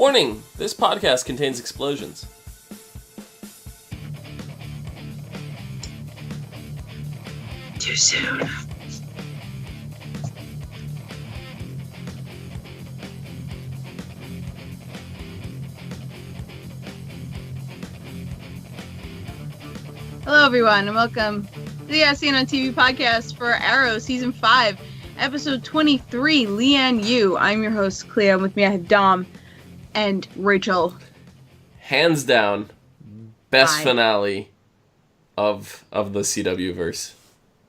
Warning! This podcast contains explosions. Too soon. Hello, everyone, and welcome to the As Seen on TV podcast for Arrow Season 5, Episode 23, Lian You. I'm your host, Clio, and with me I have Dom and Rachel. Hands down, best finale of the CW verse.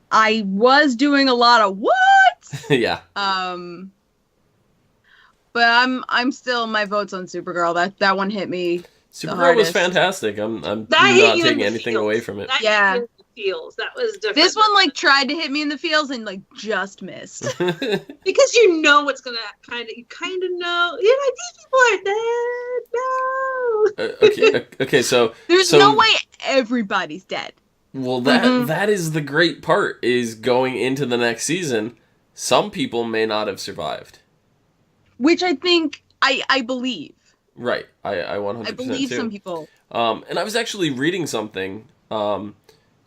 I was doing a lot of what? Yeah. But I'm still, my vote's on Supergirl. That one hit me. Supergirl was fantastic. I'm not taking anything away from it. That hit you in the feels. That was different. This one tried to hit me in the feels and just missed. Because you know what's gonna you kind of know. These people are dead. No. Okay. So there's no way everybody's dead. Well, that is the great part. Is going into the next season, some people may not have survived. Which I think I believe. Right, I 100% I believe too. Some people. And I was actually reading something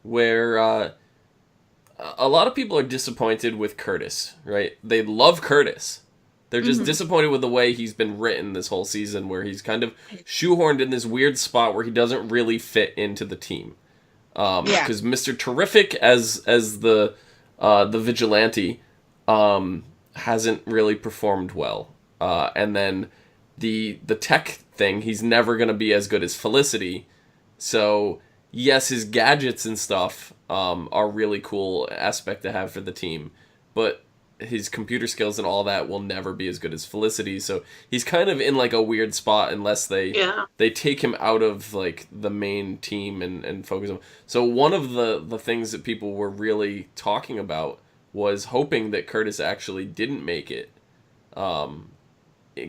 where a lot of people are disappointed with Curtis, right? They love Curtis. They're just disappointed with the way he's been written this whole season, where he's kind of shoehorned in this weird spot where he doesn't really fit into the team. Because Mr. Terrific as the vigilante hasn't really performed well. And then the tech thing, he's never going to be as good as Felicity. So, yes, his gadgets and stuff are really cool aspect to have for the team. But his computer skills and all that will never be as good as Felicity. So he's kind of in a weird spot unless they take him out of the main team and focus on. So one of the things that people were really talking about was hoping that Curtis actually didn't make it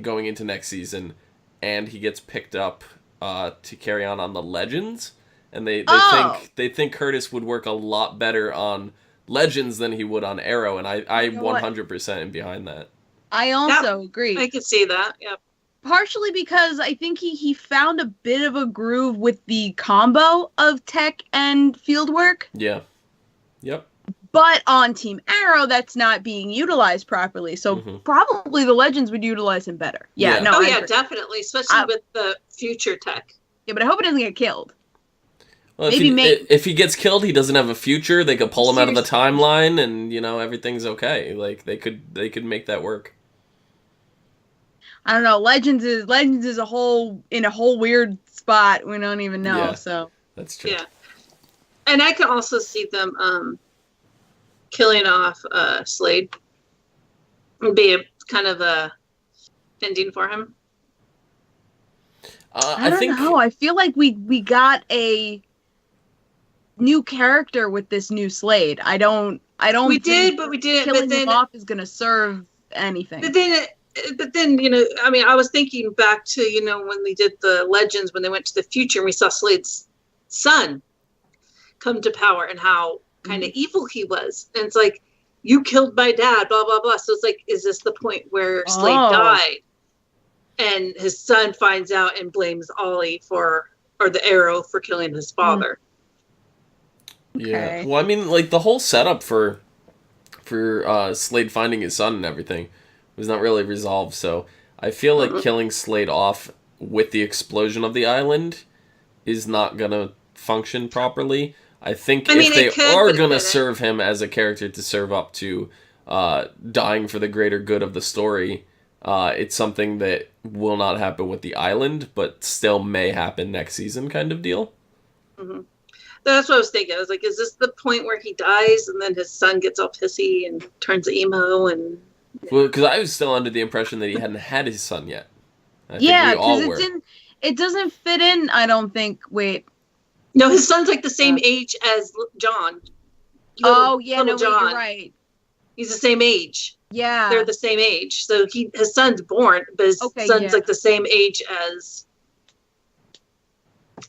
going into next season, and he gets picked up to carry on the Legends, and they think Curtis would work a lot better on Legends than he would on Arrow, and I 100% am behind that. I also agree. I could see that. Yep. Partially because I think he found a bit of a groove with the combo of tech and field work. Yeah. Yep. But on Team Arrow, that's not being utilized properly. So probably the Legends would utilize him better. Yeah. No. Definitely, especially with the future tech. Yeah, but I hope he doesn't get killed. Well, if he gets killed, he doesn't have a future. They could pull him out of the timeline, and everything's okay. They could make that work. I don't know. Legends is in a whole weird spot. We don't even know. Yeah, so that's true. Yeah, and I can also see them killing off Slade. Would be a kind of a ending for him. I don't know. I feel like we got a new character with this new Slade. I don't. We did. Killing him off is going to serve anything. But then I was thinking back to when we did the Legends, when they went to the future and we saw Slade's son come to power and how kind of evil he was, and it's like, you killed my dad, blah blah blah. So it's like, is this the point where Slade died, and his son finds out and blames Ollie or the Arrow for killing his father? Yeah. Well, I mean, the whole setup for Slade finding his son and everything was not really resolved. So I feel like killing Slade off with the explosion of the island is not gonna function properly. I think if they are gonna serve him as a character to serve up to dying for the greater good of the story, it's something that will not happen with the island, but still may happen next season, kind of deal. Mm-hmm. That's what I was thinking. I was like, is this the point where he dies and then his son gets all pissy and turns emo? And well, because I was still under the impression that he hadn't had his son yet. Because it doesn't fit in. I don't think. Wait. No, his son's the same age as John. John. You're right. He's the same age. Yeah. They're the same age. So his son's born, but his son's the same age as,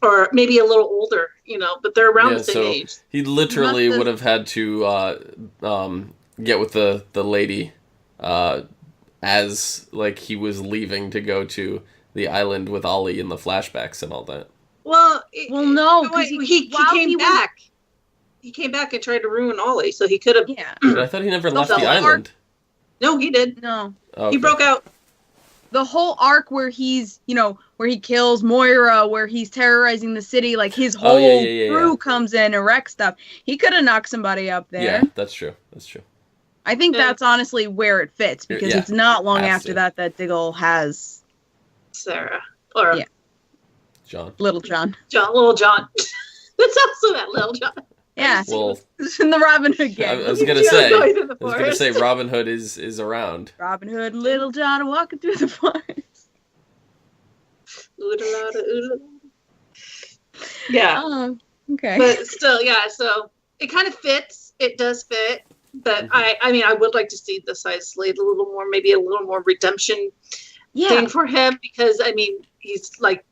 or maybe a little older, but they're around the same age. He literally would have had to get with the lady as he was leaving to go to the island with Ollie in the flashbacks and all that. Well, no, because he came back. He came back and tried to ruin Ollie, so he could have. Yeah. But I thought he never left the island. No, he did. No. Okay. He broke out. The whole arc where he's, where he kills Moira, where he's terrorizing the city, like his whole crew comes in and wrecks stuff. He could have knocked somebody up there. Yeah, that's true. That's true. I think that's honestly where it fits, because it's not long after that Diggle has Sarah. Or John. Little John. Little John. That's also that Little John. Yeah. Well, in the Robin Hood gang. I was gonna say Robin Hood is around. Robin Hood and Little John are walking through the forest. Yeah. Okay. But still, so it kind of fits. It does fit. But I mean, I would like to see the side Slade a little more, maybe a little more redemption thing for him, because I mean, he's like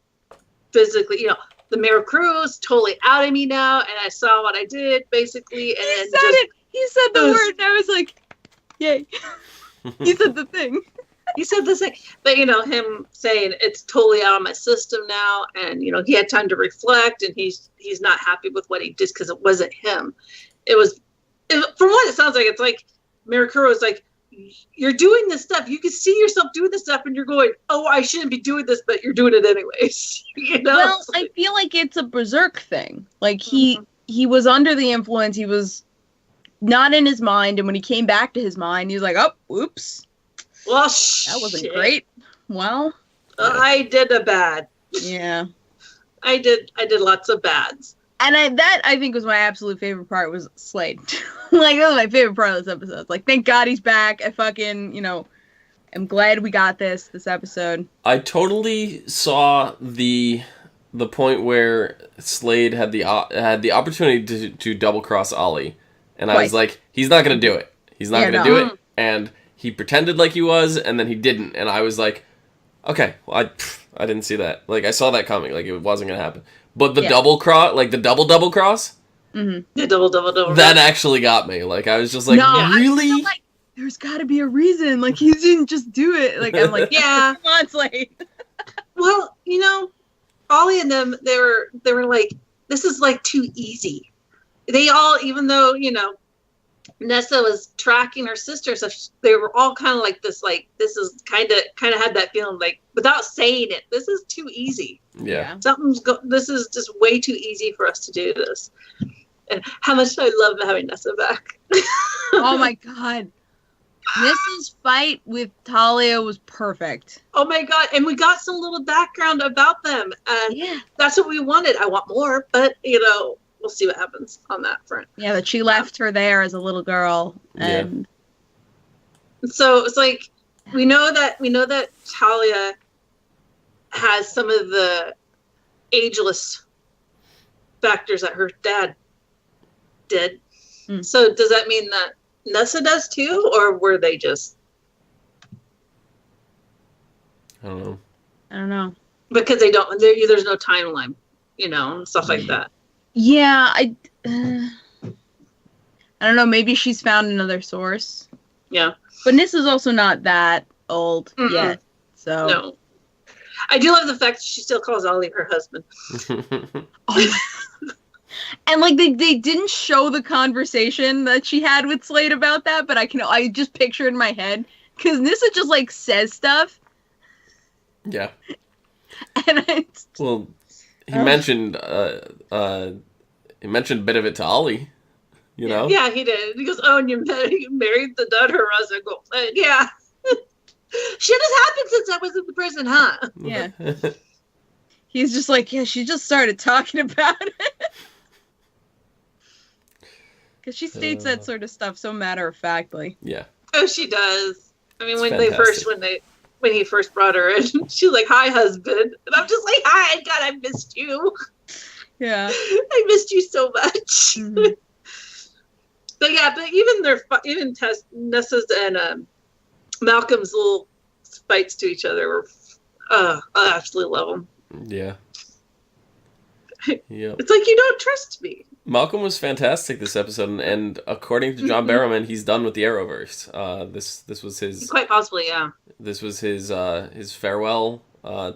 physically, the Mayor Crew's totally out of me now, and I saw what I did, basically. And he said it. He said the word, and I was like, yay. He said the thing. He said the thing. But, him saying it's totally out of my system now, and, he had time to reflect, and he's not happy with what he did because it wasn't him. From what it sounds like, it's like Mayor Crew is like, you're doing this stuff. You can see yourself doing this stuff, and you're going, oh, I shouldn't be doing this, but you're doing it anyways. Well, I feel like it's a berserk thing. Like, he was under the influence. He was not in his mind, and when he came back to his mind, he was like, oh, oops. Well, that wasn't great. Well. I did a bad. Yeah. I did lots of bads. And that, I think, was my absolute favorite part, was Slade. Like, that was my favorite part of this episode. It's like, thank God he's back. I fucking, I'm glad we got this episode. I totally saw the point where Slade had the opportunity to double cross Ollie, and I was like, he's not gonna do it. He's not gonna do it. And he pretended like he was, and then he didn't. And I was like, okay, well, I didn't see that. Like, I saw that coming. Like, it wasn't gonna happen. But the double cross, like the double cross, the double that actually got me. Like, I was just like, no, really? I'm like, there's got to be a reason. Like, he didn't just do it. Like, I'm like, yeah, come on, Slade. Well, Ollie and them, they were like, this is like too easy. They all, even though Nessa was tracking her sister, so they were all kind of like this. Like, this is kind of had that feeling, like, without saying it, this is too easy. Yeah. This is just way too easy for us to do this. And how much I love having Nessa back. Oh my God. Nessa's fight with Talia was perfect. Oh my God. And we got some little background about them. And that's what we wanted. I want more, but we'll see what happens on that front. Yeah, that she left her there as a little girl. And so it's like, we know that Talia has some of the ageless factors that her dad did. So does that mean that Nessa does too, or were they just? I don't know. Because they don't. There's no timeline, and stuff like that. Yeah, I don't know. Maybe she's found another source. Yeah, but Nissa's also not that old yet. So no. I do love the fact that she still calls Ollie her husband. And like they didn't show the conversation that she had with Slade about that, but I just picture it in my head, because Nissa just like says stuff. Yeah. And he mentioned a bit of it to Ollie. Yeah, he did. He goes, "Oh, and you married the daughter of a go." Yeah. Shit has happened since I was in the prison, huh? Yeah. He's just like, yeah, she just started talking about it. Because she states that sort of stuff so matter-of-factly. Yeah. Oh, she does. I mean, It's when he first brought her in, she's like, "Hi, husband," and I'm just like, "Hi, God, I missed you." Yeah. I missed you so much. Mm-hmm. But even Nessa's and Malcolm's little fights to each other were, I absolutely love them. Yeah. Yep. It's like, you don't trust me. Malcolm was fantastic this episode, and according to John Barrowman, he's done with the Arrowverse. This was his quite possibly, yeah. This was his farewell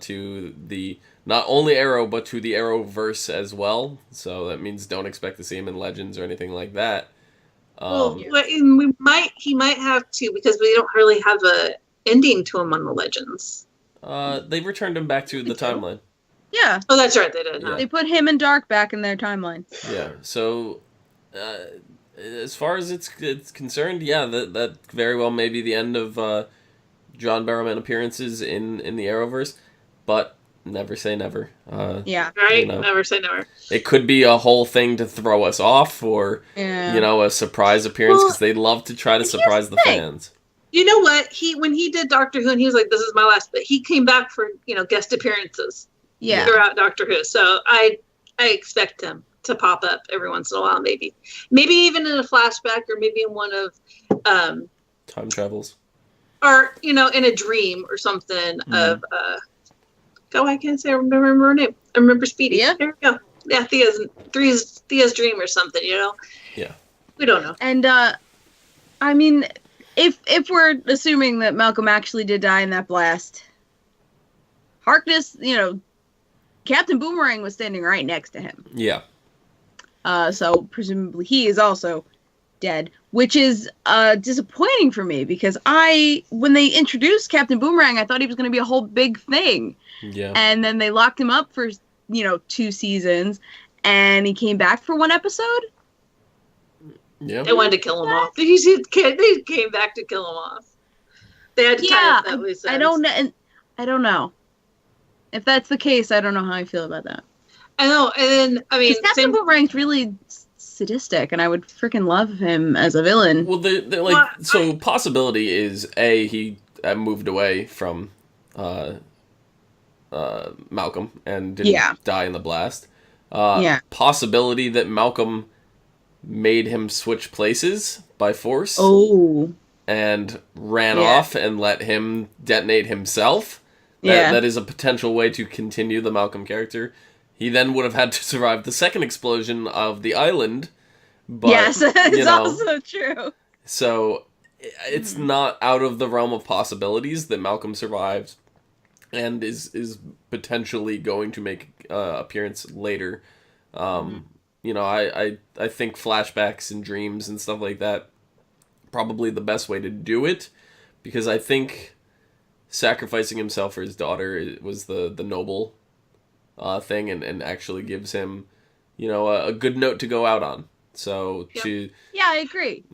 to the not only Arrow but to the Arrowverse as well. So that means don't expect to see him in Legends or anything like that. He might have to, because we don't really have a ending to him on the Legends. They returned him back to the timeline. Yeah. Oh, that's right, they did. Yeah. They put him and Dark back in their timeline. Yeah. So, as far as it's concerned, yeah, that very well may be the end of John Barrowman appearances in the Arrowverse, but never say never. Yeah. Right? Never say never. It could be a whole thing to throw us off, or a surprise appearance, because they love to try to surprise the fans. You know what? When he did Doctor Who, and he was like, "This is my last," but he came back for guest appearances. Yeah. Throughout Doctor Who, so I expect him to pop up every once in a while, maybe even in a flashback, or maybe in one of time travels, or in a dream or something of I can't say I remember her name. I remember Speedy. Yeah. There we go. Yeah, Thea's dream or something. Yeah. We don't know. And I mean, if we're assuming that Malcolm actually did die in that blast, Harkness, Captain Boomerang was standing right next to him. Yeah. So presumably he is also dead, which is disappointing for me, because when they introduced Captain Boomerang, I thought he was going to be a whole big thing. Yeah. And then they locked him up for 2 seasons, and he came back for 1 episode. Yeah. They wanted to kill him off. They came back to kill him off. They had to tie up that loose ends. I don't know. If that's the case, I don't know how I feel about that. I know, and then Captain Boomerang's really sadistic, and I would freaking love him as a villain. Well, possibility is he moved away from Malcolm and didn't die in the blast. Possibility that Malcolm made him switch places by force. Oh. And ran off and let him detonate himself. That is a potential way to continue the Malcolm character. He then would have had to survive the second explosion of the island. But, yes, it's also true. So, it's not out of the realm of possibilities that Malcolm survives and is potentially going to make appearance later. I think flashbacks and dreams and stuff like that probably the best way to do it, because I think sacrificing himself for his daughter was the noble thing, and actually gives him, a good note to go out on. So I agree.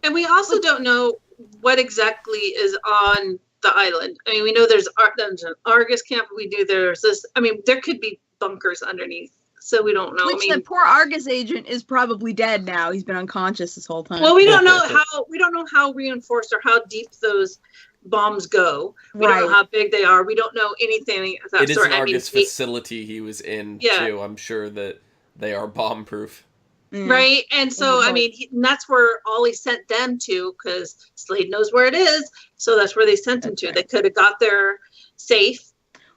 And we also don't know what exactly is on the island. I mean, we know there's an Argus camp. We do there's this. I mean, there could be bunkers underneath, so we don't know. The poor Argus agent is probably dead now. He's been unconscious this whole time. Well, we don't know how reinforced or how deep those bombs go. We don't know how big they are. We don't know anything of that sort. It is an Argus facility he was in, too. I'm sure that they are bomb-proof. Right? And so, and that's where Ollie sent them to, because Slade knows where it is, so that's where they sent him to. Right. They could have got there safe.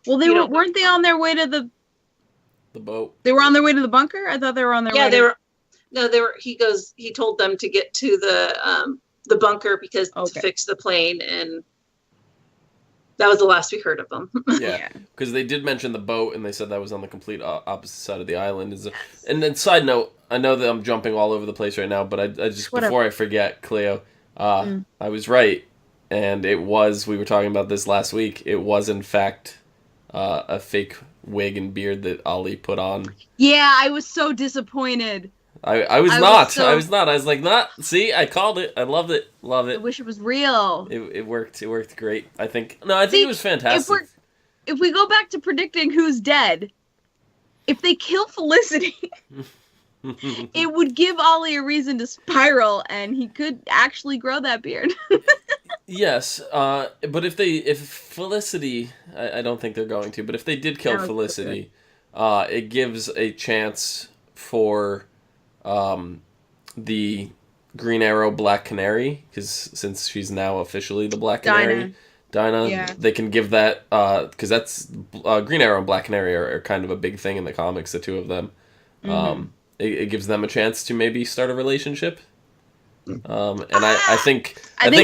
Well, weren't they on their way to the boat? They were on their way to the bunker? I thought they were on their way they were. No, they were. He told them to get to the bunker to fix the plane, and that was the last we heard of them. Yeah, because they did mention the boat, and they said that was on the complete opposite side of the island. And then, side note, I know that I'm jumping all over the place right now, but I just before I forget, Clio, I was right, and we were talking about this last week. It was in fact a fake wig and beard that Ollie put on. Yeah, I was so disappointed. I was not. I was like, not. See, I called it. I loved it. Love it. I wish it was real. It worked. It worked great. I think it was fantastic. If we go back to predicting who's dead, if they kill Felicity, it would give Ollie a reason to spiral, and he could actually grow that beard. Yes, but if Felicity, I don't think they're going to, but if they did kill Felicity, it gives a chance for the Green Arrow Black Canary, because since she's now officially the Black Canary, Dinah, they can give that, because that's Green Arrow and Black Canary are kind of a big thing in the comics, the two of them. It gives them a chance to maybe start a relationship. And I think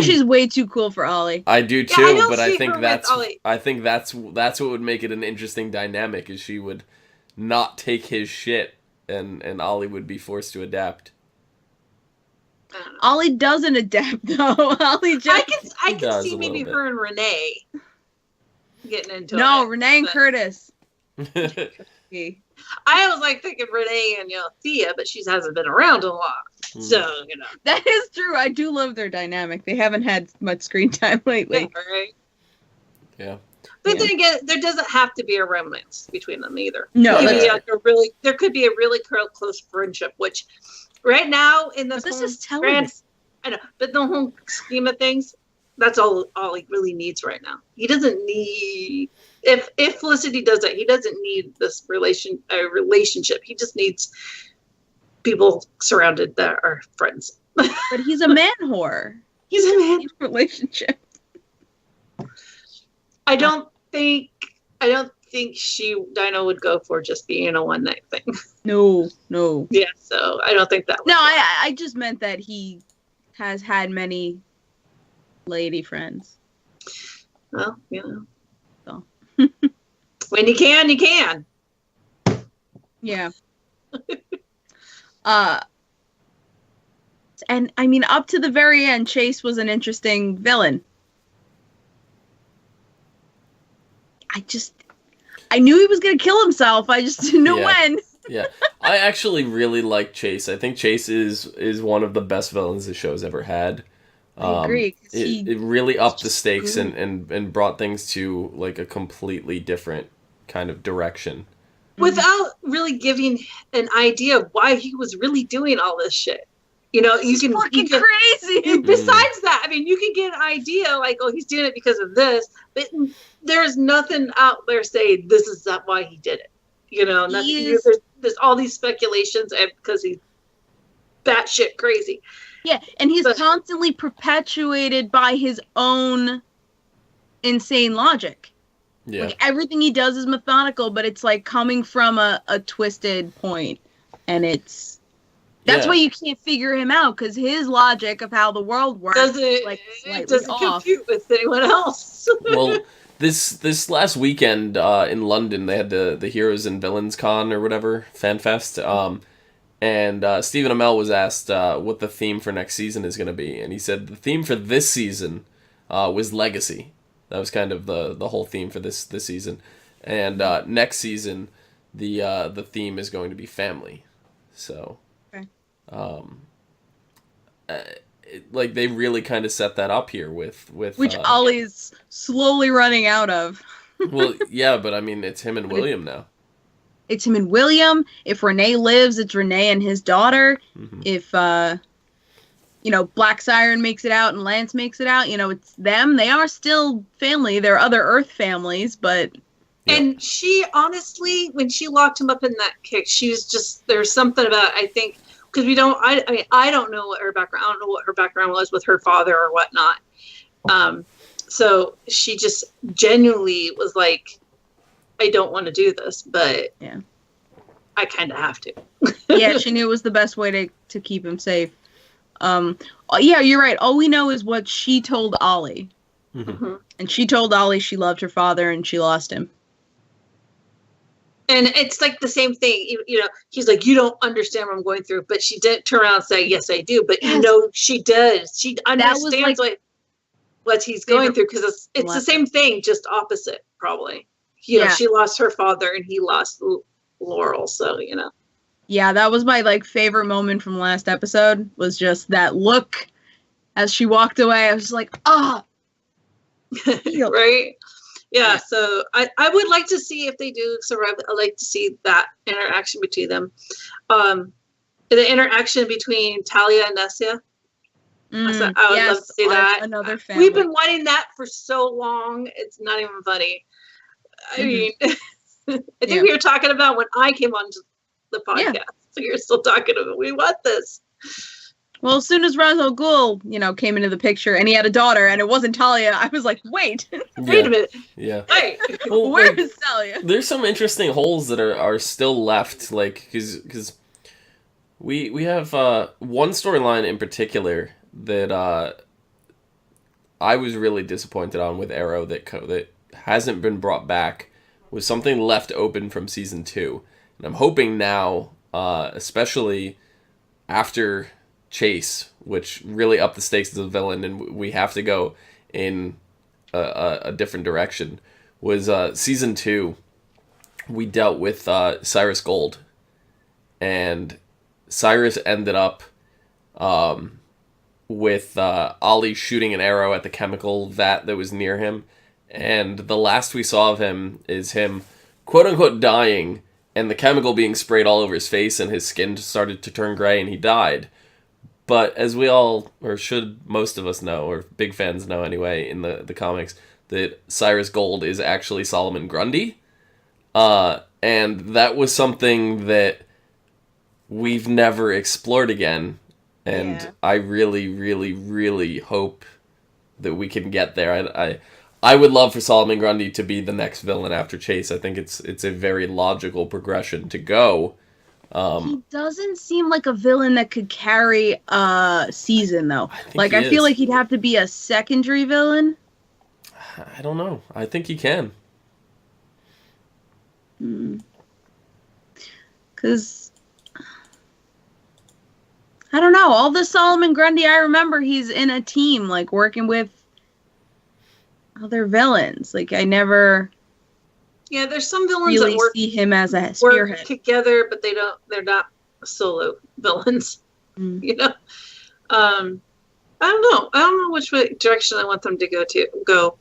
she's way too cool for Ollie. I do too, I don't but see her with Ollie. I think that's what would make it an interesting dynamic, is she would not take his shit, and Ollie would be forced to adapt. Ollie doesn't adapt though. Ollie just I can does see a maybe little her and Renee getting into it. No, Renee and but- Curtis. I was like thinking Renee and Thea, but she hasn't been around a lot. So, That is true. I do love their dynamic. They haven't had much screen time lately. right? Yeah. But then again, there doesn't have to be a romance between them either. No, Maybe that's- there could be a really close friendship, which right now in But this whole is television. I know, but the whole scheme of things, that's all he really needs right now. He doesn't need if Felicity does it, he doesn't need this relationship. He just needs people surrounded that are friends. But he's a man whore. He's a man. Relationship. I don't think Dinah would go for just being a one night thing. No. Yeah, so I don't think that would No, work. I just meant that he has had many lady friends. Well, So. when you can. Yeah. And I mean, up to the very end, Chase was an interesting villain. I knew he was going to kill himself. I just didn't know when. Yeah, I actually really like Chase. I think Chase is one of the best villains the show's ever had. I agree. 'Cause It really upped the stakes and brought things to like a completely different kind of direction. Without really giving an idea of why he was really doing all this shit. You can fucking you can, crazy. and besides that, I mean, you can get an idea like, oh, he's doing it because of this, but there's nothing out there saying this is not why he did it. Nothing. There's all these speculations because he's batshit crazy. Yeah, and he's constantly perpetuated by his own insane logic. Yeah, Like, everything he does is methodical, but it's like coming from a twisted point, and that's why you can't figure him out, because his logic of how the world works is like slightly doesn't off. compute with anyone else. well, this last weekend in London, they had the Heroes and Villains Con or whatever, Fan Fest. And Stephen Amell was asked what the theme for next season is going to be, and he said the theme for this season was legacy. That was kind of the whole theme for this season. And next season, the theme is going to be family. So, Okay. like they really kind of set that up here with Which Ollie's slowly running out of. Well, yeah, but I mean, it's him and William now. It's him and William. If Renee lives, it's Renee and his daughter. Mm-hmm. If, Black Siren makes it out and Lance makes it out, it's them. They are still family. They're other Earth families, but... And she, honestly, when she locked him up in that kick, she was just, there's something about, I think, because I don't know what her background, I don't know what her background was with her father or whatnot. So she just genuinely was like, I don't want to do this, but yeah, I kind of have to. Yeah, she knew it was the best way to keep him safe. Yeah, you're right. All we know is what she told Ollie. Mm-hmm. And she told Ollie she loved her father and she lost him. And it's like the same thing, he's like, you don't understand what I'm going through, but she did turn around and say, yes, I do. But Yes. she does. She understands what he's going through, because it's the same thing, just opposite, probably. She lost her father and he lost Laurel. So, Yeah, that was my favorite moment from last episode, was just that look as she walked away. I was just like, ah. Right? Yeah, so I would like to see if they do survive. I'd like to see that interaction between them. The interaction between Talia and Nessia. I would love to see that. Another family. We've been wanting that for so long. It's not even funny. I mean, I think we were talking about when I came on the podcast. So you're still talking about, we want this. Well, as soon as Ra's al Ghul, came into the picture and he had a daughter and it wasn't Talia, I was like, wait. Wait a minute. Yeah. Hey. Well, where is Talia? There's some interesting holes that are still left, because We have one storyline in particular that I was really disappointed on with Arrow that hasn't been brought back, was something left open from season 2. And I'm hoping now, especially after Chase, which really upped the stakes as a villain, and we have to go in a different direction, was season 2. We dealt with Cyrus Gold, and Cyrus ended up with Ollie shooting an arrow at the chemical vat that was near him, and the last we saw of him is him quote-unquote dying, and the chemical being sprayed all over his face, and his skin started to turn gray, and he died. But as we all, or should most of us know, or big fans know anyway, in the comics, that Cyrus Gold is actually Solomon Grundy. And that was something that we've never explored again. And I really, really, really hope that we can get there. I would love for Solomon Grundy to be the next villain after Chase. I think it's a very logical progression to go. He doesn't seem like a villain that could carry a season, though. I feel like he'd have to be a secondary villain. I don't know. I think he can. Because, I don't know. All the Solomon Grundy I remember, he's in a team, like, working with other villains. Like, I never... Yeah, there's some villains really that work, see him as a spearhead. Work together, but they're not solo villains. You know? I don't know which direction I want them to go.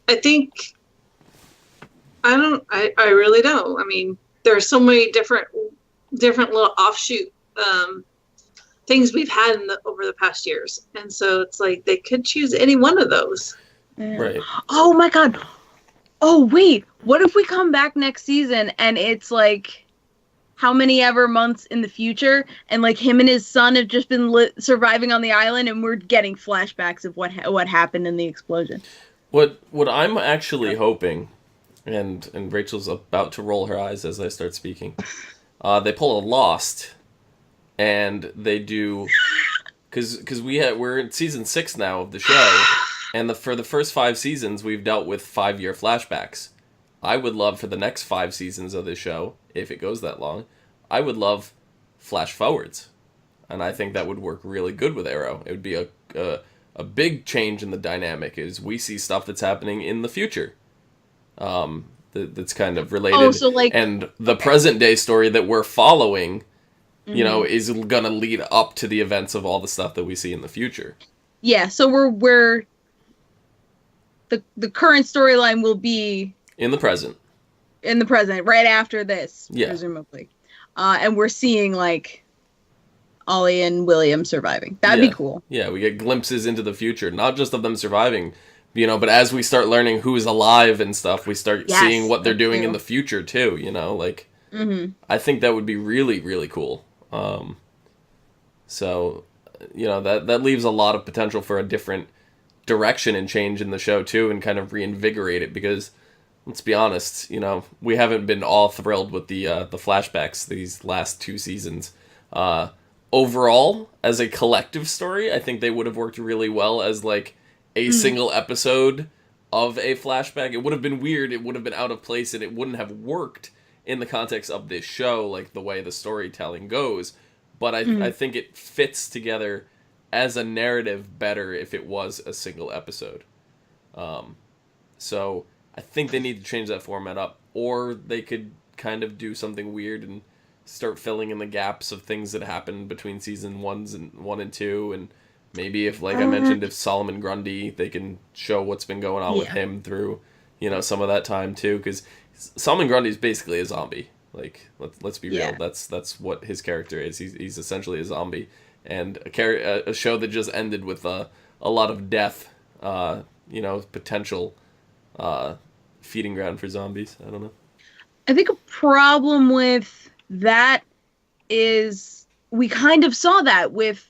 I think I really don't. I mean, there are so many different little offshoot things we've had over the past years. And so it's like they could choose any one of those. Right. Oh my god. Oh wait, what if we come back next season and it's like how many ever months in the future, and like him and his son have just been surviving on the island, and we're getting flashbacks of what happened in the explosion. What I'm actually hoping, and Rachel's about to roll her eyes as I start speaking, they pull a Lost, and they do, because we're in season 6 now of the show, and for the first 5 seasons we've dealt with 5-year flashbacks. I would love for the next 5 seasons of this show, if it goes that long, I would love flash forwards, and I think that would work really good with Arrow. It would be a big change in the dynamic, is we see stuff that's happening in the future, that's kind of related, and the present day story that we're following, you know, is gonna lead up to the events of all the stuff that we see in the future. Yeah, so we're the current storyline will be in the present, right after this, presumably, and we're seeing like Ollie and William surviving. That'd be cool. Yeah, we get glimpses into the future, not just of them surviving, you know, but as we start learning who's alive and stuff, we start seeing what they're doing in the future too, you know, like, I think that would be really, really cool. So, you know, that leaves a lot of potential for a different direction and change in the show too, and kind of reinvigorate it, because let's be honest, you know, we haven't been all thrilled with the flashbacks these last 2 seasons. Overall, as a collective story, I think they would have worked really well as like a single episode of a flashback. It would have been weird, it would have been out of place, and it wouldn't have worked in the context of this show, like the way the storytelling goes. But I think it fits together as a narrative better if it was a single episode. So I think they need to change that format up, or they could kind of do something weird and start filling in the gaps of things that happened between season 1 and 2, and maybe if, like I mentioned, if Solomon Grundy, they can show what's been going on with him through, you know, some of that time too, because Solomon Grundy is basically a zombie. Like, let's be real. That's what his character is. He's essentially a zombie, and a show that just ended with a lot of death. You know, potential feeding ground for zombies. I don't know. I think a problem with that is we kind of saw that with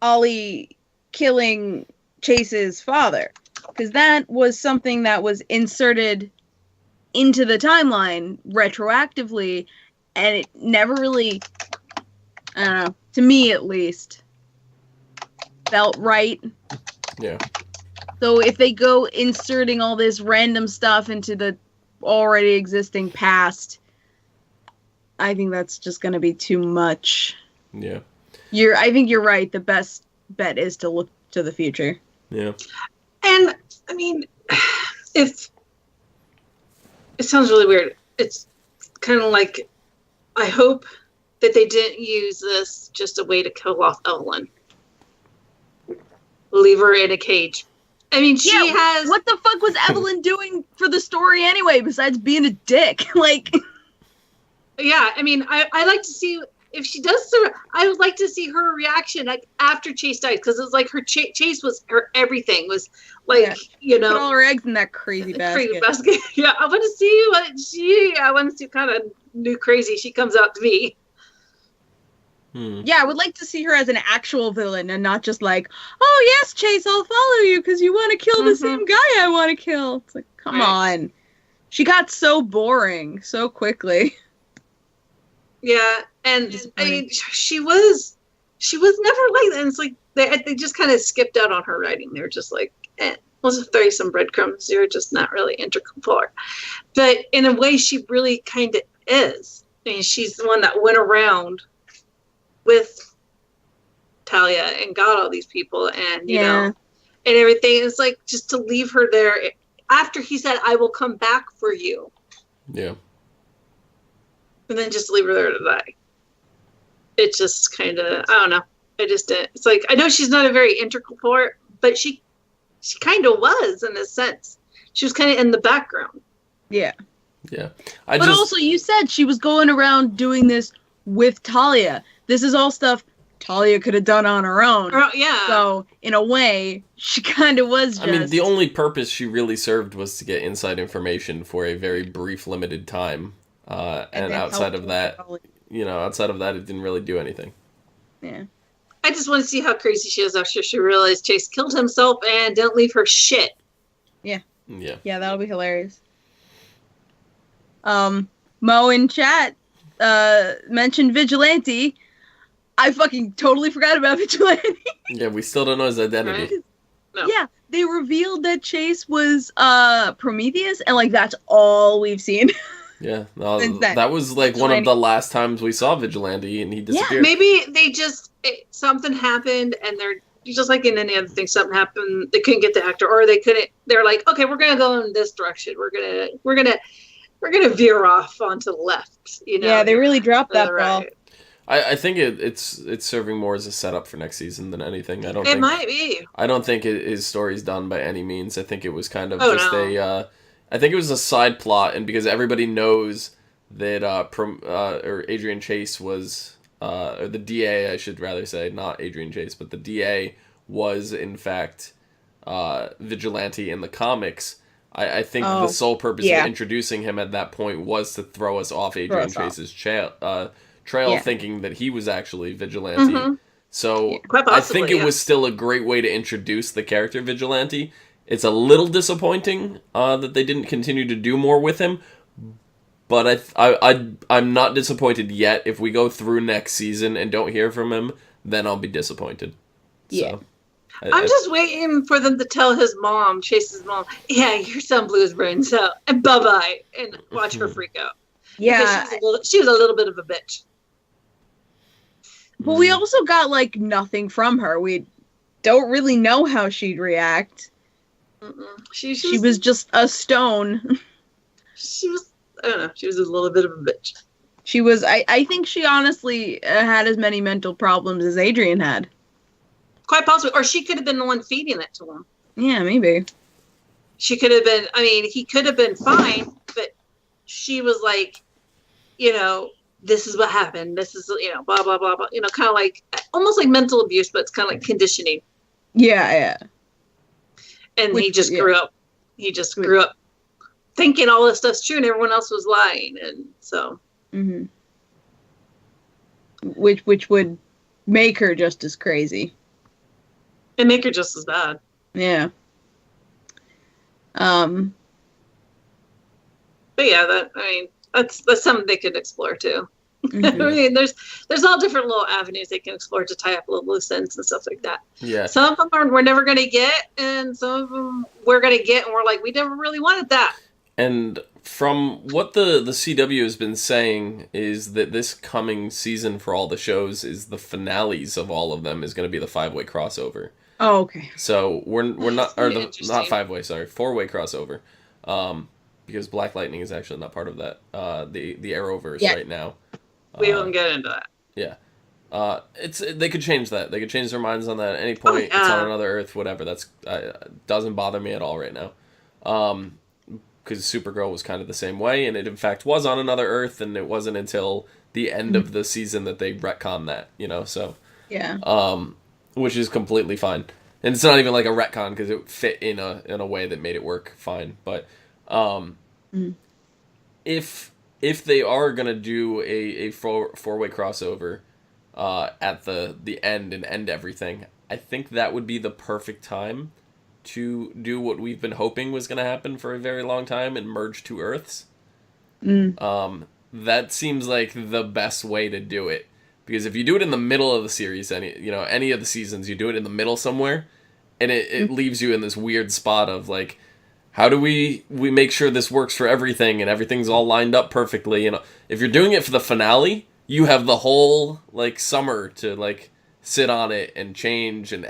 Ollie killing Chase's father, because that was something that was inserted into the timeline retroactively, and it never really, I don't know, to me at least, felt right. Yeah. So if they go inserting all this random stuff into the already existing past, I think that's just going to be too much. Yeah. I think you're right. The best bet is to look to the future. Yeah. And I mean, if it sounds really weird, it's kind of like, I hope that they didn't use this just a way to kill off Evelyn. Leave her in a cage. I mean, she has... What the fuck was Evelyn doing for the story anyway, besides being a dick? Like... Yeah, I mean, I like to see... If she does... I would like to see her reaction like after Chase died, because it's like her Chase was... Her everything was like, you know... Put all her eggs in that crazy basket. Yeah, I want to see what she... I want to see kind of new crazy she comes out to be. Yeah, I would like to see her as an actual villain and not just like, oh yes, Chase, I'll follow you because you want to kill the same guy I want to kill. It's like, come on. She got so boring so quickly. Yeah, and I mean, she was never like that. And it's like they just kind of skipped out on her writing. They were just like, we'll just throw you some breadcrumbs. You're just not really integral. But in a way, she really kind of is. I mean, she's the one that went around with Talia and got all these people and, you know, and everything. It's like just to leave her there after he said, I will come back for you. Yeah. And then just leave her there to die. It just kind of, I don't know. I just didn't. It's like, I know she's not a very integral part, but she kind of was in a sense. She was kind of in the background. Yeah. Yeah. But also, you said she was going around doing this with Talia. This is all stuff Talia could have done on her own. Yeah. So, in a way, she kind of was just... I mean, the only purpose she really served was to get inside information for a very brief, limited time. And outside of that, it didn't really do anything. Yeah. I just want to see how crazy she is after she realized Chase killed himself and didn't leave her shit. Yeah. Yeah. Yeah, that'll be hilarious. Mo in chat mentioned Vigilante. I fucking totally forgot about Vigilante. Yeah, we still don't know his identity. Right? No. Yeah, they revealed that Chase was Prometheus, and like that's all we've seen. Yeah, no, that was like one of the last times we saw Vigilante, and he disappeared. Yeah, maybe they just something happened, and they're just like in any other thing. Something happened, they couldn't get the actor, or they couldn't. They're like, okay, we're gonna go in this direction. We're gonna veer off onto the left. You know? Yeah, they really dropped that ball. Right. I think it's serving more as a setup for next season than anything. It might be. I don't think his story's done by any means. I think it was kind of I think it was a side plot, and because everybody knows that or Adrian Chase was or the DA, I should rather say, not Adrian Chase, but the DA was in fact Vigilante in the comics. I think the sole purpose of introducing him at that point was to throw us off Adrian Chase's trail, thinking that he was actually Vigilante. Mm-hmm. So I think it was still a great way to introduce the character Vigilante. It's a little disappointing that they didn't continue to do more with him, but I'm not disappointed yet. If we go through next season and don't hear from him, then I'll be disappointed. Yeah. So, I'm just waiting for them to tell his mom, Chase's mom, yeah, your son blew his brains out, and bye-bye, and watch her freak out. Yeah. She was a little bit of a bitch. But we also got, like, nothing from her. We don't really know how she'd react. She was just a stone. She was, I don't know, she was a little bit of a bitch. She was, I think she honestly had as many mental problems as Adrian had. Quite possibly. Or she could have been the one feeding it to him. Yeah, maybe. She could have been, I mean, he could have been fine, but she was like, you know, this is what happened. This is, you know, blah, blah, blah, blah. You know, kind of like, almost like mental abuse, but it's kind of like conditioning. Yeah, yeah. And he just grew up. He just grew up thinking all this stuff's true and everyone else was lying. And so. Mm-hmm. Which would make her just as crazy. And make her just as bad. Yeah. But yeah, that's something they could explore too. Mhm. I mean, there's all different little avenues they can explore to tie up little loose ends and stuff like that. Yeah. Some of them we're never going to get, and some of them we're going to get, and we're like, we never really wanted that. And from what the CW has been saying is that this coming season for all the shows is the finales of all of them is going to be the 5-way crossover. Oh, okay. So we're not, That's or the interesting. not 5-way, sorry, 4-way crossover, because Black Lightning is actually not part of that. The Arrowverse right now. We won't get into that. Yeah. They could change that. They could change their minds on that at any point. It's on another Earth, whatever. That's doesn't bother me at all right now. Because Supergirl was kind of the same way, and it in fact was on another Earth, and it wasn't until the end of the season that they retconned that. So Yeah. which is completely fine, and it's not even like a retcon because it fit in a way that made it work fine. But if they are gonna do a 4-way crossover at the end and end everything, I think that would be the perfect time to do what we've been hoping was going to happen for a very long time and merge two Earths. That seems like the best way to do it, because if you do it in the middle of the series, any of the seasons, you do it in the middle somewhere, and it leaves you in this weird spot of like, how do we make sure this works for everything and everything's all lined up perfectly? If you're doing it for the finale, you have the whole like summer to like sit on it and change and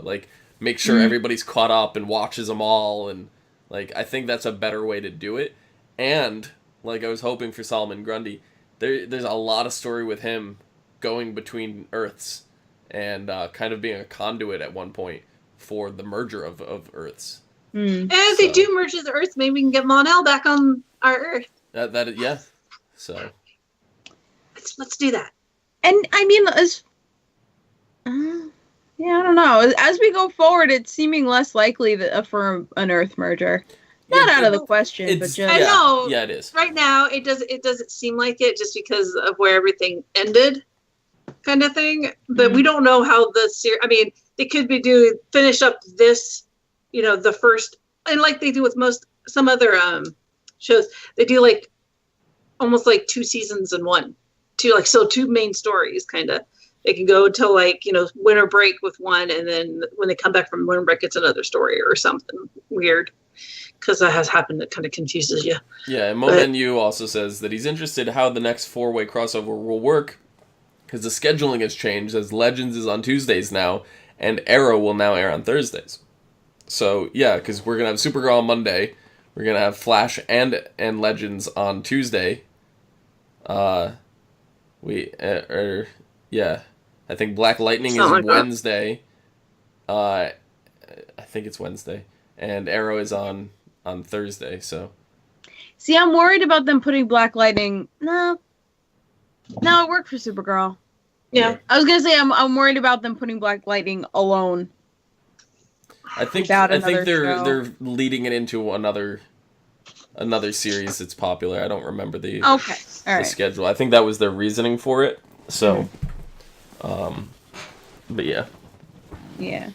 like make sure everybody's caught up and watches them all, and like I think that's a better way to do it. And like I was hoping for Solomon Grundy, there's a lot of story with him going between Earths and kind of being a conduit at one point for the merger of Earths. And if they do merge the Earth, maybe we can get Mon-El back on our Earth. Yeah. So let's do that. And I mean, I don't know. As we go forward, it's seeming less likely for an Earth merger. Not out of the question, but just I know. Yeah, it is. Right now, it doesn't seem like it, just because of where everything ended, kind of thing. But we don't know how the series. I mean, they could be finish up this, the first, and like they do with some other shows, they do like almost like 2 seasons in one, two main stories, kind of. They can go until like winter break with one, and then when they come back from winter break, it's another story or something weird. Because that has happened, it kind of confuses you. Yeah, and Momenu also says that he's interested how the next 4-way crossover will work, because the scheduling has changed, as Legends is on Tuesdays now, and Arrow will now air on Thursdays. So, yeah, because we're going to have Supergirl on Monday, we're going to have Flash and Legends on Tuesday. I think Black Lightning is Wednesday. I think it's Wednesday. And Arrow is on Thursday, so. See, I'm worried about them putting Black Lightning. No, it worked for Supergirl. Yeah. I was gonna say I'm worried about them putting Black Lightning alone. I think they're leading it into another series that's popular. I don't remember the schedule. I think that was their reasoning for it. So, but yeah. Yeah.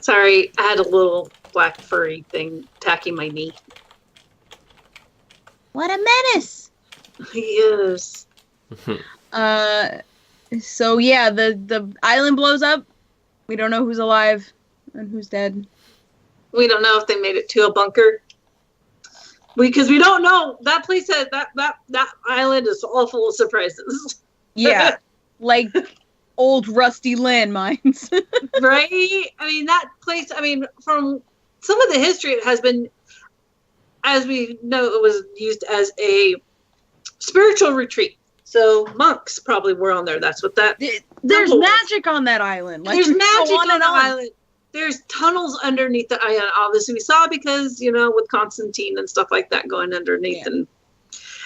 Sorry, I had a little black furry thing attacking my knee. What a menace! He is. So yeah, the island blows up. We don't know who's alive and who's dead. We don't know if they made it to a bunker. Because we don't know. That place that island is all full of surprises. Yeah. Like old rusty landmines. Right? I mean, that place, from some of the history, it has been, as we know, it was used as a spiritual retreat. So monks probably were on there. That's what that. There's magic on that island. There's magic on the island. There's tunnels underneath the island. Obviously, we saw because with Constantine and stuff like that going underneath, and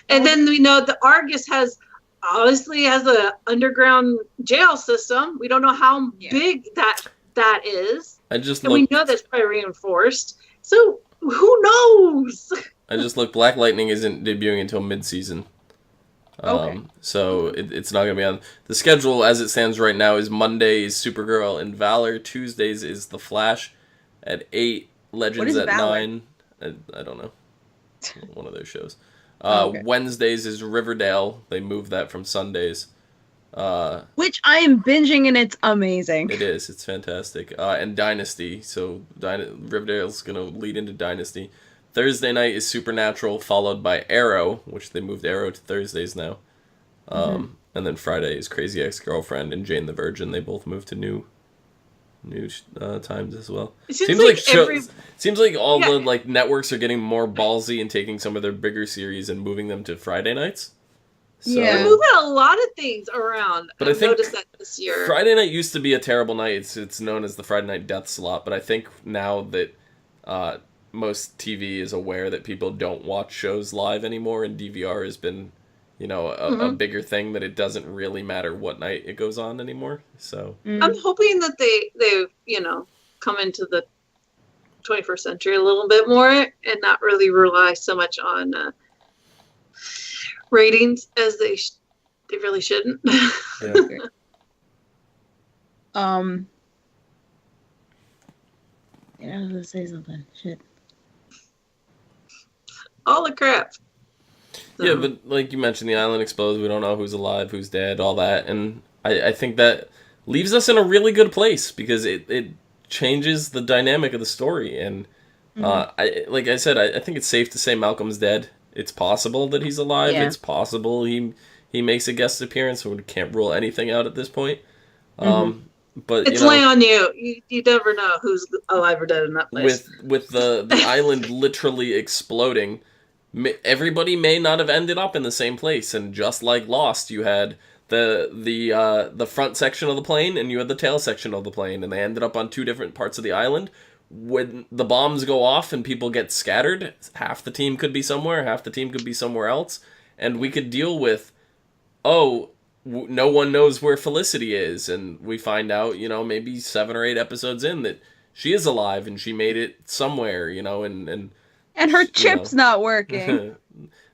then we know the Argus obviously has a underground jail system. We don't know how big that is. We know that's probably reinforced. So who knows? I just looked. Black Lightning isn't debuting until mid-season. So it's not going to be on. The schedule as it stands right now is Mondays Supergirl and Valor. Tuesdays is The Flash at 8. Legends at Valor? 9. I don't know. One of those shows. Okay. Wednesdays is Riverdale. They moved that from Sundays. Which I am binging, and it's amazing. It is. It's fantastic. And Dynasty. So Riverdale's going to lead into Dynasty. Thursday night is Supernatural, followed by Arrow, which they moved Arrow to Thursdays now. And then Friday is Crazy Ex-Girlfriend and Jane the Virgin. They both moved to new times as well. It seems like all the like networks are getting more ballsy and taking some of their bigger series and moving them to Friday nights. So, they're moving a lot of things around. But I think noticed that this year. Friday night used to be a terrible night. It's known as the Friday night death slot. But I think now that most TV is aware that people don't watch shows live anymore, and DVR has been, a bigger thing, that it doesn't really matter what night it goes on anymore. So I'm hoping that they've come into the 21st century a little bit more and not really rely so much on ratings as they really shouldn't. yeah. I was gonna say something. Shit. All the crap. Yeah, but like you mentioned, the island explodes. We don't know who's alive, who's dead, all that. And I think that leaves us in a really good place because it changes the dynamic of the story. And like I said, I think it's safe to say Malcolm's dead. It's possible that he's alive. Yeah. It's possible he makes a guest appearance. So we can't rule anything out at this point. But it's laying on you. You never know who's alive or dead in that place. With the island literally exploding, everybody may not have ended up in the same place. And just like Lost, you had the front section of the plane and you had the tail section of the plane, and they ended up on two different parts of the island. When the bombs go off and people get scattered, half the team could be somewhere, half the team could be somewhere else, and we could deal with, no one knows where Felicity is, and we find out, maybe 7 or 8 episodes in that she is alive and she made it somewhere, and her chip's not working.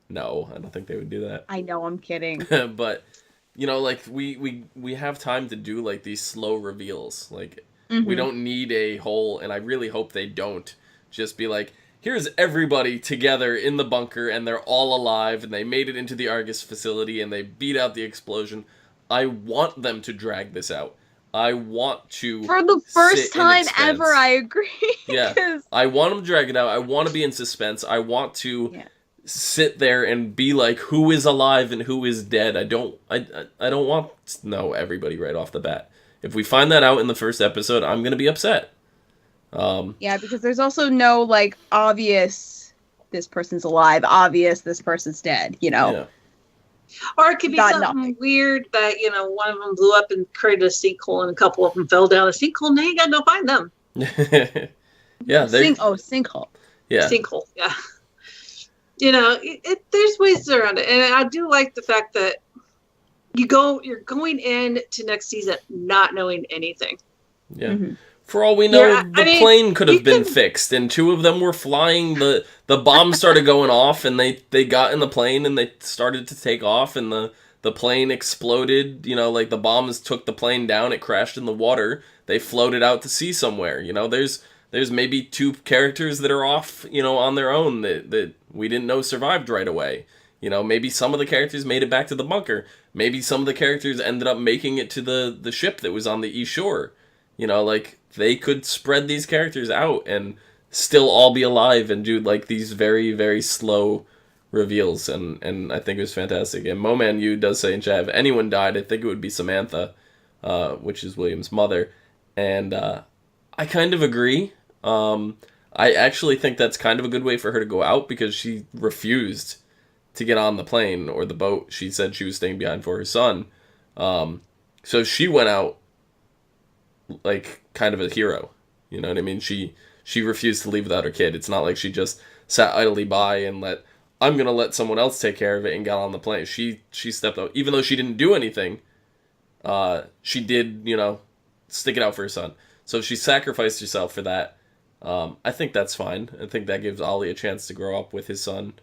No, I don't think they would do that. I know, I'm kidding. But, like, we have time to do, like, these slow reveals. Like, we don't need a whole, and I really hope they don't, just be like, here's everybody together in the bunker, and they're all alive, and they made it into the Argus facility, and they beat out the explosion. I want them to drag this out. I want to... For the first time ever, I agree. Yeah, I want them to drag it out. I want to be in suspense. I want to sit there and be like, who is alive and who is dead. I don't want to know everybody right off the bat. If we find that out in the first episode, I'm going to be upset. Yeah, because there's also no, like, obvious, this person's alive, obvious, this person's dead, Yeah. Or it could be something weird that, one of them blew up and created a sinkhole and a couple of them fell down a sinkhole and now you gotta go find them. Yeah. Sinkhole. Yeah. Sinkhole, yeah. There's ways around it. And I do like the fact that you're going into next season not knowing anything. Yeah. For all we know, the plane could have been fixed, and 2 of them were flying. The bomb started going off, and they got in the plane, and they started to take off, and the plane exploded. Like the bombs took the plane down. It crashed in the water. They floated out to sea somewhere. There's maybe 2 characters that are off, on their own that we didn't know survived right away. Maybe some of the characters made it back to the bunker. Maybe some of the characters ended up making it to the ship that was on the east shore. Like, they could spread these characters out and still all be alive and do, like, these very, very slow reveals. And I think it was fantastic. And Moman Yu does say in chat, if anyone died, I think it would be Samantha, which is William's mother. And I kind of agree. I actually think that's kind of a good way for her to go out because she refused to get on the plane or the boat. She said she was staying behind for her son. So she went out like kind of a hero. You know what I mean? She refused to leave without her kid. It's not like she just sat idly by and I'm going to let someone else take care of it and got on the plane. She stepped out. Even though she didn't do anything, she did, stick it out for her son. So she sacrificed herself for that. I think that's fine. I think that gives Ollie a chance to grow up with his son.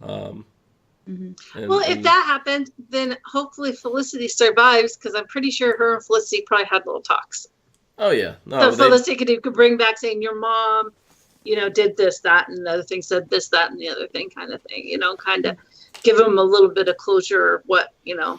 If that happens, then hopefully Felicity survives because I'm pretty sure her and Felicity probably had little talks. Oh, yeah. No, so Felicity could bring back saying, your mom, did this, that, and the other thing, said this, that, and the other thing kind of thing, kind of give him a little bit of closure. What Yeah.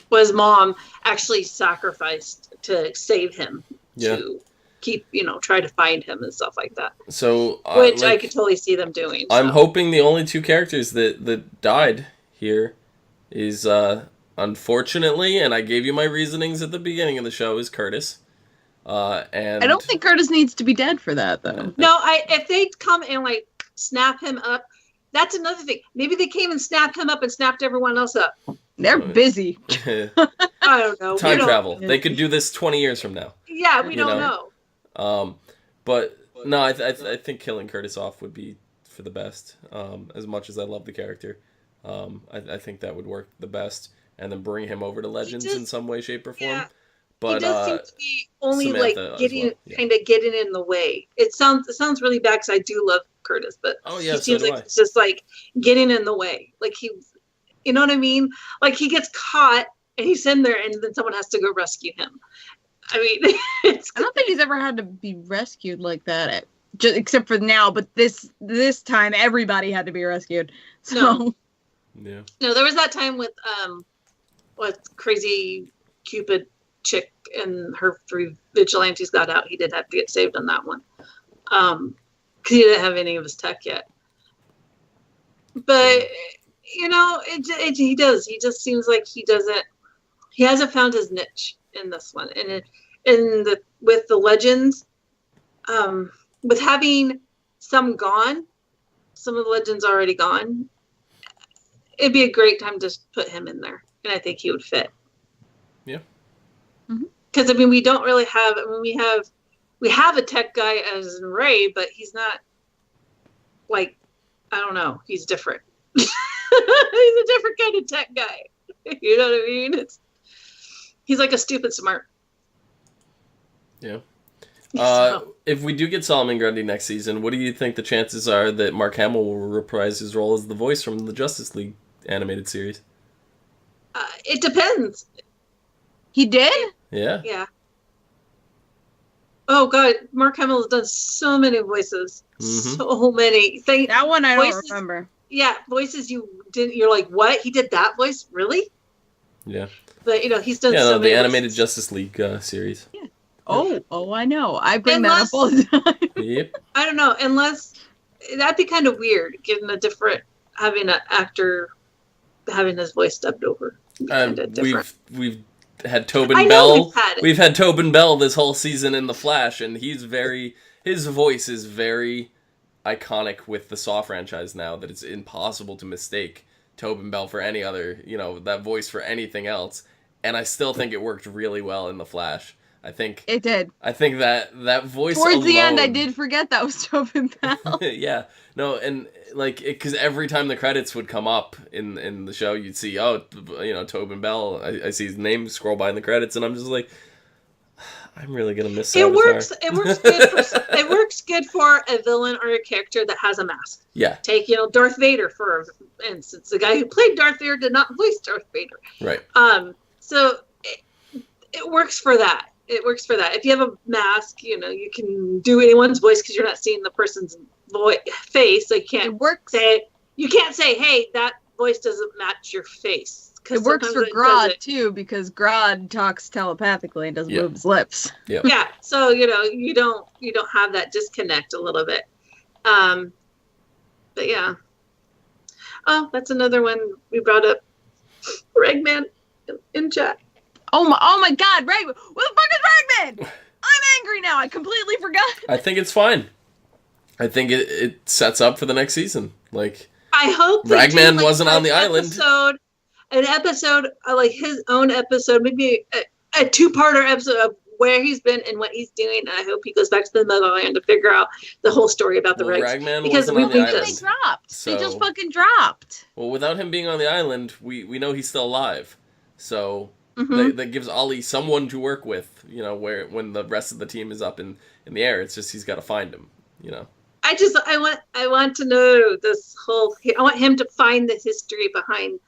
was mom actually sacrificed to save him, Yeah. to keep, try to find him and stuff like that. So, which I could totally see them doing. I'm hoping the only two characters that died here is, unfortunately, and I gave you my reasonings at the beginning of the show, is Curtis. And I don't think Curtis needs to be dead for that, though. No, if they come and like snap him up, that's another thing. Maybe they came and snapped him up and snapped everyone else up. They're busy. I don't know. Time travel. They could do this 20 years from now. Yeah, we don't know. But no, I think killing Curtis off would be for the best. As much as I love the character, I think that would work the best, and then bring him over to Legends in some way, shape, or form. Yeah. But he does seem to be only Samantha like getting kind of getting in the way. It sounds really bad because I do love Curtis, but he seems like it's just like getting in the way. Like he, you know what I mean? Like he gets caught and he's in there, and then someone has to go rescue him. I mean, I don't think he's ever had to be rescued like that, just except for now. But this time, everybody had to be rescued. So no, there was that time with crazy Cupid chick and her 3 vigilantes got out. He did have to get saved on that one, because he didn't have any of his tech yet. But he does. He just seems like he hasn't found his niche in this one, and with the Legends, with having some gone, some of the Legends already gone, it'd be a great time to put him in there, and I think he would fit. Yeah. Because we don't really have. We have a tech guy as Ray, but he's not like, I don't know. He's different. He's a different kind of tech guy. You know what I mean? He's like a stupid smart. Yeah. If we do get Solomon Grundy next season, what do you think the chances are that Mark Hamill will reprise his role as the voice from the Justice League animated series? It depends. He did? Yeah. Yeah. Oh God, Mark Hamill has done so many voices. Mm-hmm. So many. That one I don't remember. Yeah, voices you didn't. You're like, what? He did that voice? Really? Yeah. But he's done so many the animated voices. Justice League series. Yeah. Oh, I know. I bring that up all the time. Yep. I don't know, unless that'd be kind of weird, having an actor having his voice dubbed over. We've had Tobin Bell. We've had Tobin Bell this whole season in The Flash, and his voice is very iconic with the Saw franchise now, that it's impossible to mistake Tobin Bell for any other, that voice for anything else. And I still think it worked really well in The Flash. I think it did. I think that voice towards the end, I did forget that was Tobin Bell. Yeah, no, and because every time the credits would come up in the show, you'd see Tobin Bell. I see his name scroll by in the credits, and I'm just like, I'm really gonna miss it. Savitar. It works good for a villain or a character that has a mask. Yeah. Take Darth Vader for instance. The guy who played Darth Vader did not voice Darth Vader. Right. So it works for that. It works for that. If you have a mask, you can do anyone's voice because you're not seeing the person's face. So you can't say, hey, that voice doesn't match your face. It works for Grodd too, because Grodd talks telepathically and doesn't move his lips. Yep. Yeah. So you don't have that disconnect a little bit. But yeah. Oh, that's another one we brought up. Ragman in chat. Oh my God, Ragman! What the fuck is Ragman? I'm angry now. I completely forgot. I think it's fine. I think it sets up for the next season. Like, I hope Ragman wasn't on the island. An episode, like his own episode, maybe a 2-parter episode of where he's been and what he's doing. And I hope he goes back to the Motherland to figure out the whole story about the Regs. Ragman wasn't on the island. They dropped. So, they just fucking dropped. Well, without him being on the island, we know he's still alive. So that gives Ollie someone to work with. When the rest of the team is up in the air, it's just he's got to find him. I want to know this whole. I want him to find the history behind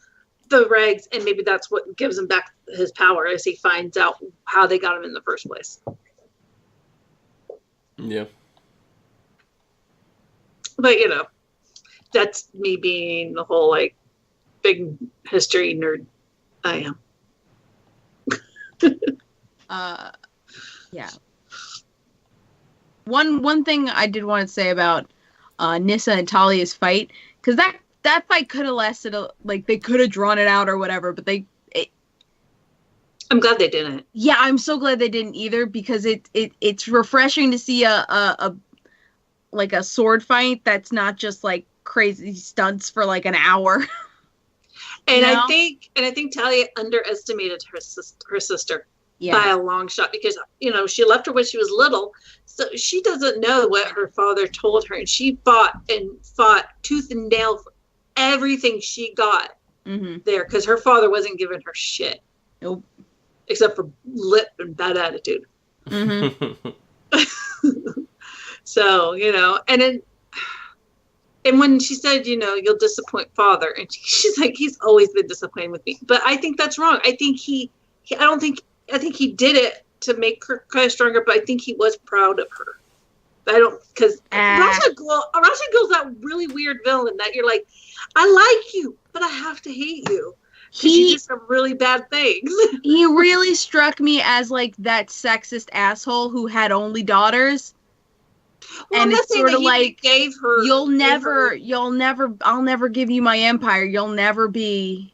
the Regs, and maybe that's what gives him back his power as he finds out how they got him in the first place. Yeah. But that's me being the whole like big history nerd I am. Yeah. One thing I did want to say about Nyssa and Talia's fight, because that fight could have lasted, like, they could have drawn it out or whatever, but I'm glad they didn't. Yeah, I'm so glad they didn't either, because it's refreshing to see a sword fight that's not just like crazy stunts for like an hour. And I think Talia underestimated her sister by a long shot, because she left her when she was little, so she doesn't know what her father told her, and she fought tooth and nail for everything she got there, because her father wasn't giving her shit. Nope. Except for lip and bad attitude. So, and when she said, you'll disappoint father, and she's like, he's always been disappointed with me. But I think that's wrong. I think I think he did it to make her kind of stronger, but I think he was proud of her. Because Ra's al Ghul's that really weird villain that you're like, I like you, but I have to hate you. He did some really bad things. He really struck me as like that sexist asshole who had only daughters. Well, and it's sort of like, gave her, I'll never give you my empire. You'll never be.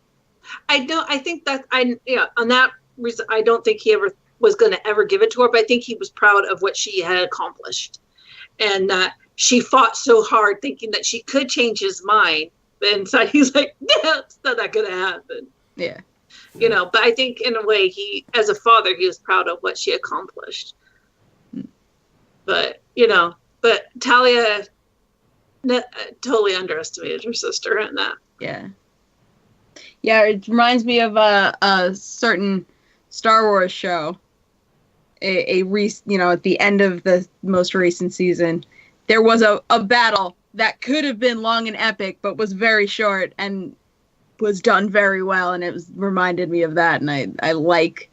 On that reason, I don't think he ever was going to ever give it to her, but I think he was proud of what she had accomplished. And she fought so hard thinking that she could change his mind. And so he's like, yeah, it's not that gonna happen. Yeah. But I think in a way as a father, he was proud of what she accomplished. But Talia totally underestimated her sister in that. Yeah. Yeah, it reminds me of a certain Star Wars show. At the end of the most recent season, there was a battle that could have been long and epic, but was very short and was done very well, and it reminded me of that, and I like,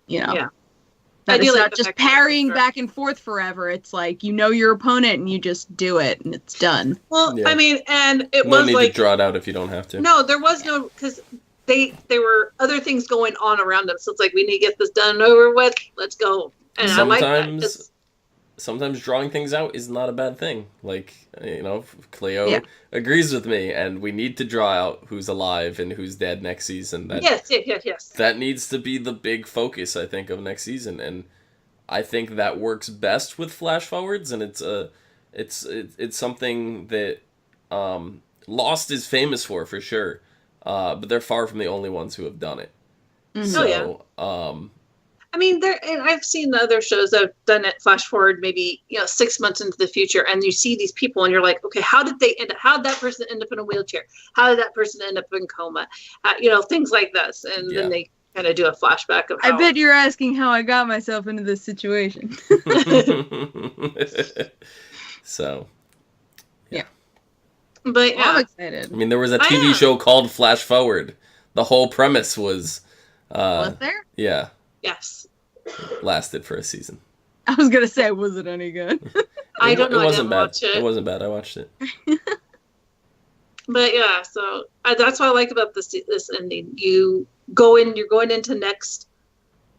Yeah. that it's not just parrying back and forth forever. It's like, your opponent and you just do it, and it's done. Well, yeah. I mean, and it no was need like... to draw it out if you don't have to. No, there was no... Because there were other things going on around them, so it's like, we need to get this done and over with. Let's go. And I like that. Sometimes drawing things out is not a bad thing. Like, Clio agrees with me, and we need to draw out who's alive and who's dead next season. Yes. That needs to be the big focus, I think, of next season, and I think that works best with flash forwards, and it's something that Lost is famous for sure, but they're far from the only ones who have done it. Mm-hmm. So, I mean, I've seen the other shows that have done it flash forward maybe 6 months into the future, and you see these people, and you're like, okay, how did that person end up in a wheelchair? How did that person end up in coma? Things like this, and then they kind of do a flashback of how... I bet you're asking how I got myself into this situation. So, yeah. But I'm excited. I mean, there was a TV show called Flash Forward. The whole premise was... was there? Yeah. Yes. Lasted for a season. I was gonna say, was it any good? I don't know. It wasn't bad. Watch it. It wasn't bad. I watched it. But yeah, so that's what I like about this ending. You're going into next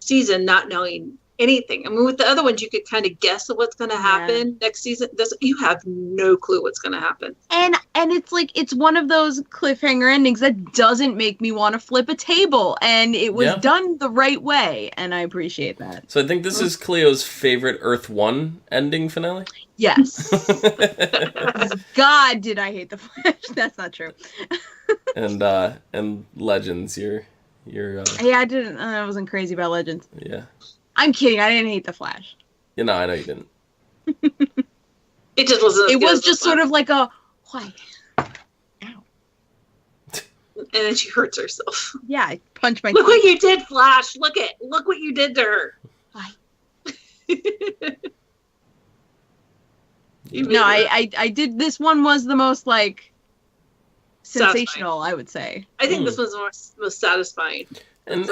season not knowing anything. I mean, with the other ones, you could kind of guess at what's going to happen next season. You have no clue what's going to happen. And it's like, it's one of those cliffhanger endings that doesn't make me want to flip a table. And it was done the right way. And I appreciate that. So I think this is Cleo's favorite Earth 1 ending finale. Yes. God, did I hate the Flash. That's not true. and Legends, you're I wasn't crazy about Legends. Yeah. I'm kidding. I didn't hate the Flash. I know you didn't. It just wasn't. It was just sort of like a why. Ow. And then she hurts herself. Yeah, I punched my. Look what you did, Flash. Look what you did to her. Why? No, I did. This one was the most like sensational, I would say. I think this was the most satisfying. And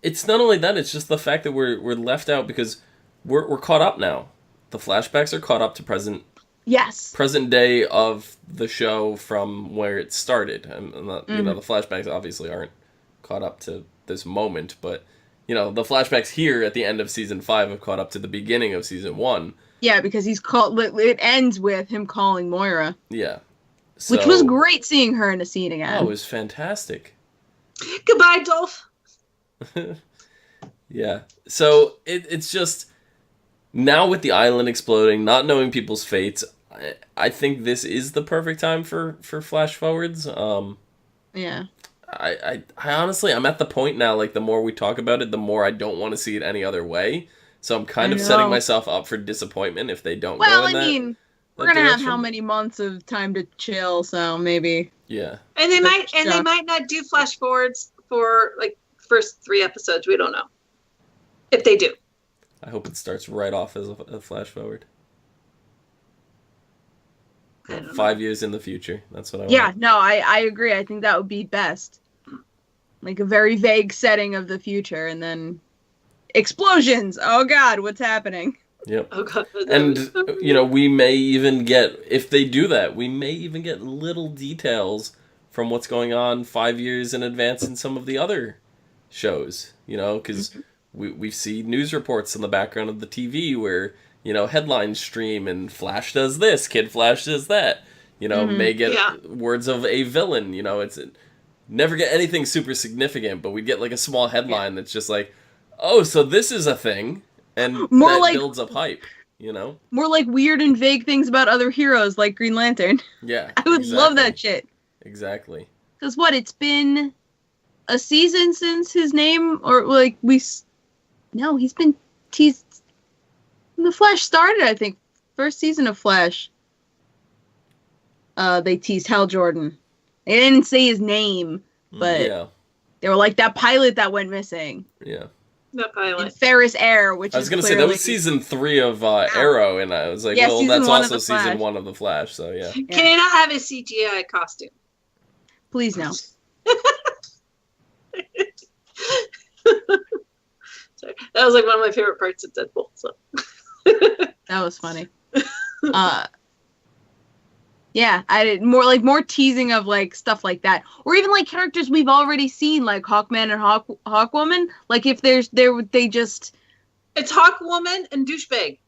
it's not only that; it's just the fact that we're left out because we're caught up now. The flashbacks are caught up to present Yes. present day of the show from where it started. And you know, the flashbacks obviously aren't caught up to this moment, but you know, the flashbacks here at the end of season 5 have caught up to the beginning of season 1. Yeah, because he's called. It ends with him calling Moira. Yeah. Which was great seeing her in a scene again. Oh, it was fantastic. Goodbye, Dolph. Yeah. So it's just now with the island exploding, not knowing people's fates, I think this is the perfect time for flash forwards. Yeah. I honestly, I'm at the point now, like, the more we talk about it, the more I don't want to see it any other way. So I'm kind of setting myself up for disappointment if they don't go in that. Well, I mean, we're going to have how many months of time to chill, so maybe. Yeah. And they might not do flash forwards for, like, first 3 episodes. We don't know. If they do. I hope it starts right off as a flash forward. 5 years in the future. That's what I want. Yeah, no, I agree. I think that would be best. Like a very vague setting of the future, and then explosions. Oh God, what's happening? Yep. Oh God. And, you know, we may even get, if they do that, we may even get little details from what's going on 5 years in advance in some of the other shows, you know, because we see news reports in the background of the TV where, you know, headlines stream and Flash does this, Kid Flash does that, you know, may get words of a villain, you know, it's never get anything super significant, but we get like a small headline that's just like, oh, so this is a thing, and more that like, builds up hype, you know? More like weird and vague things about other heroes like Green Lantern. Yeah. I would love that shit. Exactly. Because it's been a season since his name, or like he's been teased. When the Flash started, I think. First season of Flash. They teased Hal Jordan. They didn't say his name, but they were like, that pilot that went missing. Yeah. That pilot. And Ferris Air, which I was going to say, that was season 3 of Arrow, and I was like, well, that's also season 1 of The Flash, so yeah. Can he not have a CGI costume? Please no. Sorry. That was like one of my favorite parts of Deadpool, so. That was funny. Yeah, I did more teasing of like stuff like that, or even like characters we've already seen, like Hawkman and Hawkwoman. Like if they just it's Hawkwoman and Douchebag.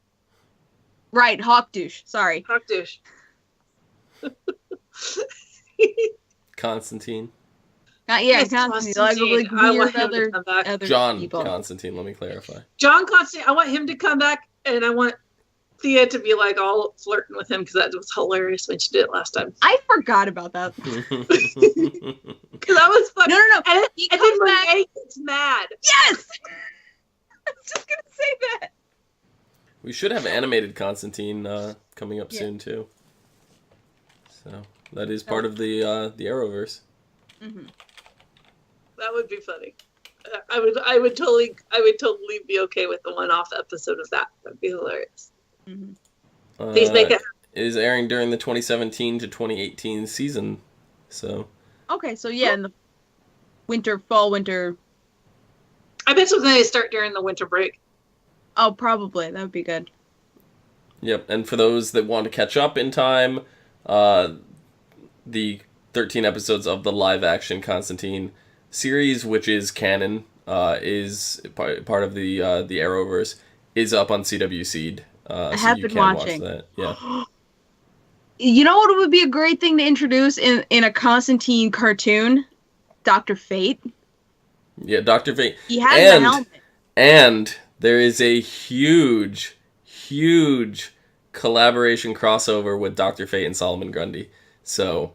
Right, Hawk Douche. Sorry, Hawk Douche. Constantine. Constantine. Like weird other John people. Constantine. Let me clarify. John Constantine. I want him to come back, and I want Thea to be like all flirting with him because that was hilarious when she did it last time. I forgot about that. Because that was fun. No. And then Renee gets mad. Yes! I was just going to say that. We should have animated Constantine coming up soon, too. So, that is part of the Arrowverse. Mm-hmm. That would be funny. I would totally be okay with the one-off episode of that. That'd be hilarious. Mm-hmm. Please make it. It is airing during the 2017 to 2018 season, so. Okay, so yeah, in the fall, winter. I bet it's going to start during the winter break. Oh, probably. That would be good. Yep, and for those that want to catch up in time, the 13 episodes of the live-action Constantine series, which is canon, is part of the Arrowverse, is up on CW Seed. I have been watching. Watch that. Yeah. You know what would be a great thing to introduce in a Constantine cartoon? Dr. Fate. Yeah, Dr. Fate. He has the helmet. And there is a huge collaboration crossover with Dr. Fate and Solomon Grundy. So,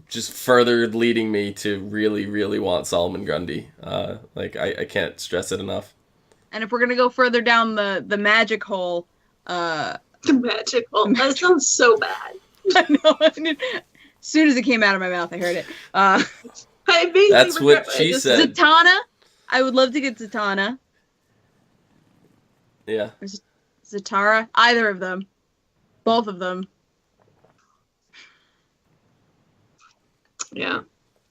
just further leading me to really, really want Solomon Grundy. I can't stress it enough. And if we're going to go further down the magic hole... The magic hole? That sounds so bad. I know. As soon as it came out of my mouth, I heard it. That's what she said. Zatanna? I would love to get Zatanna. Yeah. Or Zatara? Either of them. Both of them. Yeah.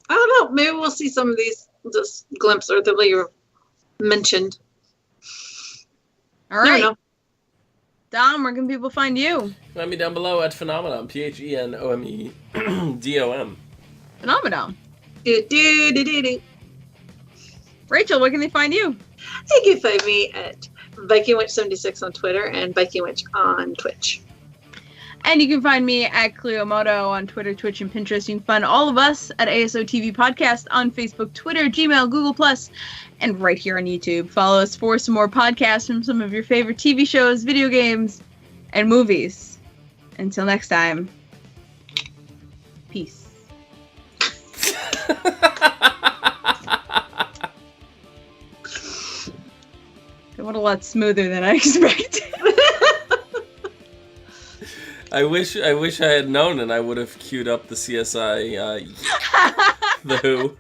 I don't know. Maybe we'll see some of these just glimpses that you mentioned. All right. Dom, where can people find you? Find me down below at Phenomenon, PHENOMEDOM. Phenomenon. Do. Rachel, where can they find you? You can find me at VikingWitch76 on Twitter and VikingWitch on Twitch. And you can find me at Clio Moto on Twitter, Twitch, and Pinterest. You can find all of us at ASO TV Podcast on Facebook, Twitter, Gmail, Google+, and right here on YouTube. Follow us for some more podcasts from some of your favorite TV shows, video games, and movies. Until next time, peace. It went a lot smoother than I expected. I wish I had known, and I would have queued up the CSI, the Who.